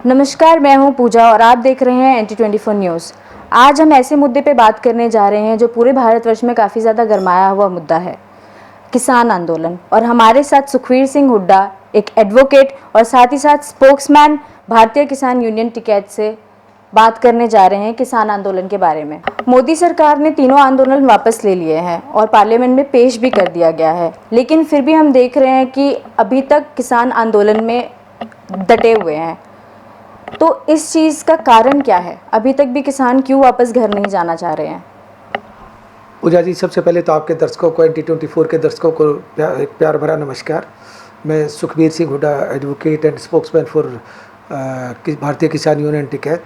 नमस्कार, मैं हूं पूजा और आप देख रहे हैं NT24 न्यूज़। आज हम ऐसे मुद्दे पे बात करने जा रहे हैं जो पूरे भारतवर्ष में काफ़ी ज़्यादा गरमाया हुआ मुद्दा है, किसान आंदोलन। और हमारे साथ सुखवीर सिंह हुड्डा, एक एडवोकेट और साथ ही साथ स्पोक्समैन भारतीय किसान यूनियन टिकैत से बात करने जा रहे हैं किसान आंदोलन के बारे में। मोदी सरकार ने तीनों आंदोलन वापस ले लिए हैं और पार्लियामेंट में पेश भी कर दिया गया है, लेकिन फिर भी हम देख रहे हैं कि अभी तक किसान आंदोलन में डटे हुए हैं। तो इस चीज़ का कारण क्या है? अभी तक भी किसान क्यों वापस घर नहीं जाना चाह रहे हैं? पूजा जी, सबसे पहले तो आपके दर्शकों को, NT24 के दर्शकों को एक प्यार भरा नमस्कार। मैं Sukhbir Singh Hooda, advocate and spokesman for भारतीय किसान यूनियन टिकैत।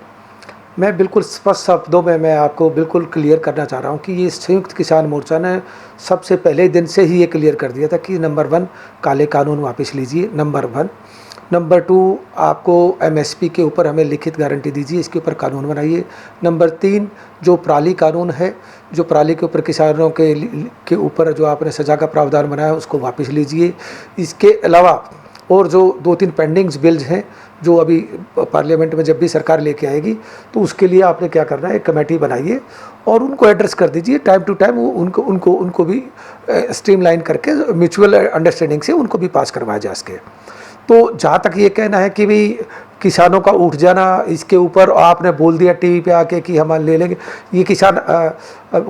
मैं बिल्कुल स्पष्ट शब्दों में मैं आपको बिल्कुल क्लियर करना चाह रहा हूँ कि ये संयुक्त किसान मोर्चा ने सबसे पहले दिन से ही ये क्लियर कर दिया था कि नंबर 1, काले कानून वापस लीजिए, नंबर 1। नंबर 2, आपको MSP के ऊपर हमें लिखित गारंटी दीजिए, इसके ऊपर कानून बनाइए। नंबर 3, जो पराली कानून है, जो पराली के ऊपर किसानों के ऊपर जो आपने सजा का प्रावधान बनाया उसको वापस लीजिए। इसके अलावा और जो 2-3 पेंडिंग्स बिल्स हैं जो अभी पार्लियामेंट में जब भी सरकार लेके आएगी तो उसके लिए आपने क्या करना है, एक कमेटी बनाइए और उनको एड्रेस कर दीजिए टाइम टू टाइम। उनको भी स्ट्रीमलाइन करके म्यूचुअल अंडरस्टैंडिंग से उनको भी पास करवाया जा सके। तो जहाँ तक ये कहना है कि भाई किसानों का उठ जाना, इसके ऊपर आपने बोल दिया टीवी पे आके कि हम ले लेंगे, ये किसान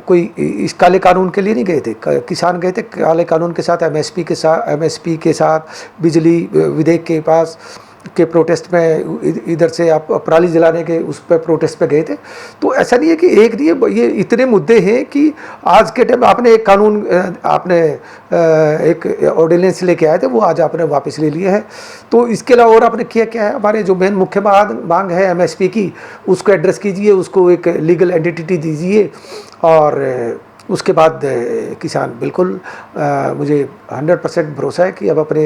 कोई इस काले कानून के लिए नहीं गए थे। किसान गए थे काले कानून के साथ, MSP के साथ, बिजली विधेयक के पास के प्रोटेस्ट में, इधर से आप पराली जलाने के उस पर प्रोटेस्ट पे गए थे। तो ऐसा नहीं है कि एक नहीं, ये इतने मुद्दे हैं कि आज के टाइम आपने एक कानून, आपने एक ऑर्डिनेंस लेके आए थे, वो आज आपने वापस ले लिए है। तो इसके अलावा और आपने किया क्या है? हमारे जो मेन मुख्य मांग है MSP की, उसको एड्रेस कीजिए, उसको एक लीगल एंटिटी दीजिए और उसके बाद किसान बिल्कुल मुझे 100% भरोसा है कि अब अपने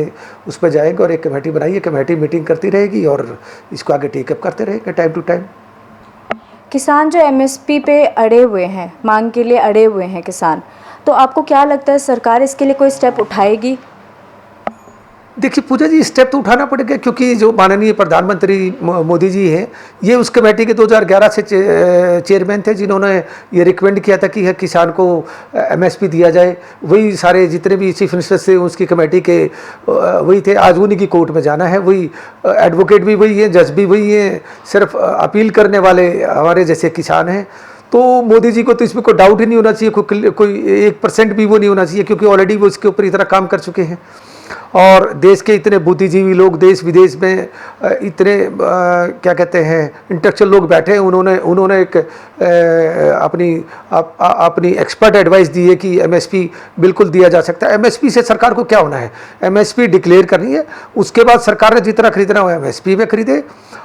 उस पर जाएंगे और एक कमेटी बनाइए, कमेटी मीटिंग करती रहेगी और इसको आगे टेकअप करते रहेंगे टाइम टू टाइम। किसान जो MSP पे अड़े हुए हैं, मांग के लिए अड़े हुए हैं किसान, तो आपको क्या लगता है सरकार इसके लिए कोई स्टेप उठाएगी? देखिए पूजा जी, स्टेप तो उठाना पड़ेगा क्योंकि जो माननीय प्रधानमंत्री मोदी जी हैं, ये उस कमेटी के 2011 से चेयरमैन थे जिन्होंने ये रिकमेंड किया था कि किसान को MSP दिया जाए। वही सारे जितने भी चीफ मिनिस्टर थे उसकी कमेटी के वही थे। आज उन्हीं की कोर्ट में जाना है, वही एडवोकेट भी वही है, जज भी वही है, सिर्फ अपील करने वाले हमारे जैसे किसान हैं। तो मोदी जी को तो इसमें कोई डाउट ही नहीं होना चाहिए, कोई 1% भी वो नहीं होना चाहिए क्योंकि ऑलरेडी वो इसके ऊपर इतना काम कर चुके हैं। और देश के इतने बुद्धिजीवी लोग, देश विदेश में इतने क्या कहते हैं इंटेलेक्चुअल लोग बैठे हैं, उन्होंने एक अपनी एक्सपर्ट एडवाइस दी है कि MSP बिल्कुल दिया जा सकता है। MSP से सरकार को क्या होना है, MSP डिक्लेयर करनी है, उसके बाद सरकार ने जितना खरीदना हो MSP में खरीदे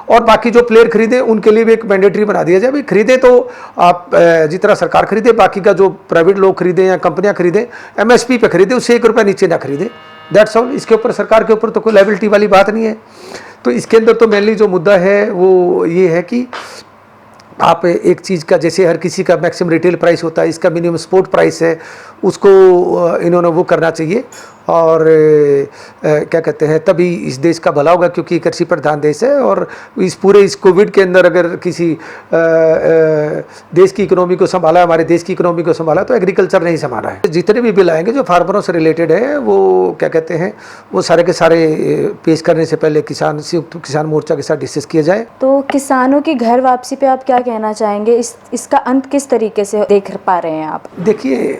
और बाकी जो प्लेयर खरीदे उनके लिए भी एक मैंडेटरी बना दिया जाए, भाई खरीदे तो आप जितना सरकार खरीदे, बाकी का जो प्राइवेट लोग खरीदे या कंपनियां खरीदे MSP पे खरीदे, उससे 1 रुपया नीचे ना खरीदे। That's all. इसके ऊपर सरकार के ऊपर तो कोई लायबिलिटी वाली बात नहीं है। तो इसके अंदर तो मेनली जो मुद्दा है वो ये है कि आप एक चीज़ का, जैसे हर किसी का मैक्सिमम रिटेल प्राइस होता है, इसका मिनिमम स्पोर्ट प्राइस है, उसको इन्होंने वो करना चाहिए और क्या कहते हैं, तभी इस देश का भला होगा क्योंकि कृषि प्रधान देश है। और इस कोविड के अंदर अगर किसी देश की इकोनॉमी को संभाला, हमारे देश की इकोनॉमी को संभाला, तो एग्रीकल्चर नहीं संभाला है। जितने भी बिल आएंगे जो फार्मरों से रिलेटेड है, वो क्या कहते हैं, वो सारे के सारे पेश करने से पहले संयुक्त किसान मोर्चा के साथ डिस्कस किया जाए। तो किसानों की घर वापसी पे आप क्या कहना चाहेंगे? इसका अंत किस तरीके से देख पा रहे हैं आप? देखिए,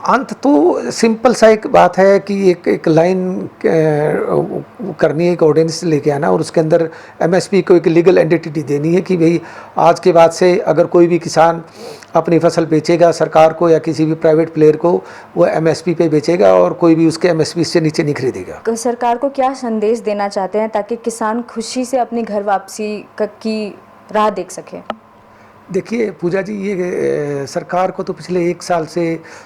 अंत तो सिंपल सा एक बात है कि एक लाइन करनी है, एक ऑर्डिनेंस लेके आना और उसके अंदर MSP को एक लीगल एंटिटी देनी है कि भाई आज के बाद से अगर कोई भी किसान अपनी फसल बेचेगा सरकार को या किसी भी प्राइवेट प्लेयर को, वो MSP पे बेचेगा और कोई भी उसके MSP से नीचे नहीं खरीदेगा। सरकार को क्या संदेश देना चाहते हैं ताकि किसान खुशी से अपनी घर वापसी की राह देख सके? देखिए पूजा जी, ये सरकार को तो पिछले 1 साल से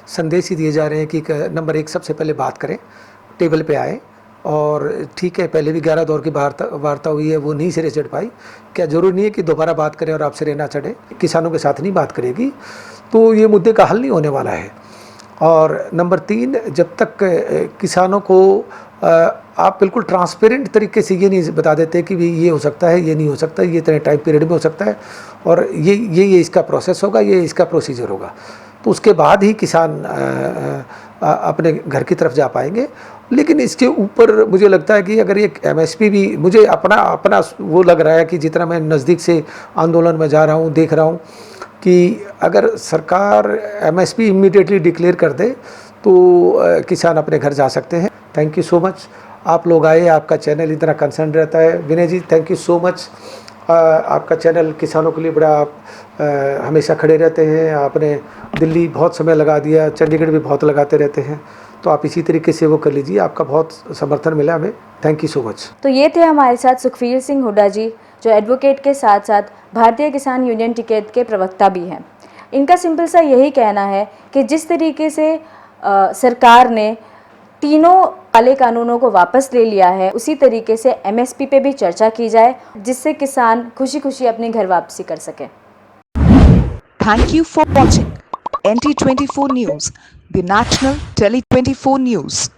संदेश ही दिए जा रहे हैं कि नंबर 1 सबसे पहले बात करें, टेबल पे आए। और ठीक है, पहले भी 11 दौर की वार्ता हुई है, वो नहीं सिरे चढ़ पाई। क्या ज़रूरी नहीं है कि दोबारा बात करें और आप सिरे ना चढ़े? किसानों के साथ नहीं बात करेगी तो ये मुद्दे का हल नहीं होने वाला है। और नंबर 3, जब तक किसानों को आप बिल्कुल ट्रांसपेरेंट तरीके से ये नहीं बता देते कि भी ये हो सकता है, ये नहीं हो सकता, ये इतने टाइम पीरियड में हो सकता है और ये इसका प्रोसेस होगा, ये इसका प्रोसीजर होगा। तो उसके बाद ही किसान अपने घर की तरफ जा पाएंगे। लेकिन इसके ऊपर मुझे लगता है कि अगर ये एमएसपी भी, मुझे अपना वो लग रहा है कि जितना मैं नज़दीक से आंदोलन में जा रहा हूँ, देख रहा हूँ कि अगर सरकार एमएसपी इमीडिएटली डिक्लेयर कर दे तो किसान अपने घर जा सकते हैं। थैंक यू सो मच, आप लोग आए, आपका चैनल इतना कंसर्न रहता है। विनय जी, थैंक यू सो मच, आपका चैनल किसानों के लिए बड़ा, आप हमेशा खड़े रहते हैं। आपने दिल्ली बहुत समय लगा दिया, चंडीगढ़ भी बहुत लगाते रहते हैं, तो आप इसी तरीके से वो कर लीजिए, आपका बहुत समर्थन मिला हमें। Thank you so much. तो ये थे हमारे साथ सुखवीर सिंह हुड्डा जी, जो एडवोकेट के साथ साथ भारतीय किसान यूनियन टिकैत के प्रवक्ता भी हैं। इनका सिंपल सा यही कहना है कि जिस तरीके से सरकार ने तीनों काले कानूनों को वापस ले लिया है, उसी तरीके से एमएसपी पे भी चर्चा की जाए, जिससे किसान खुशी खुशी अपने घर वापसी कर सकें। Thank you for watching NT24 News, the national Tele 24 News.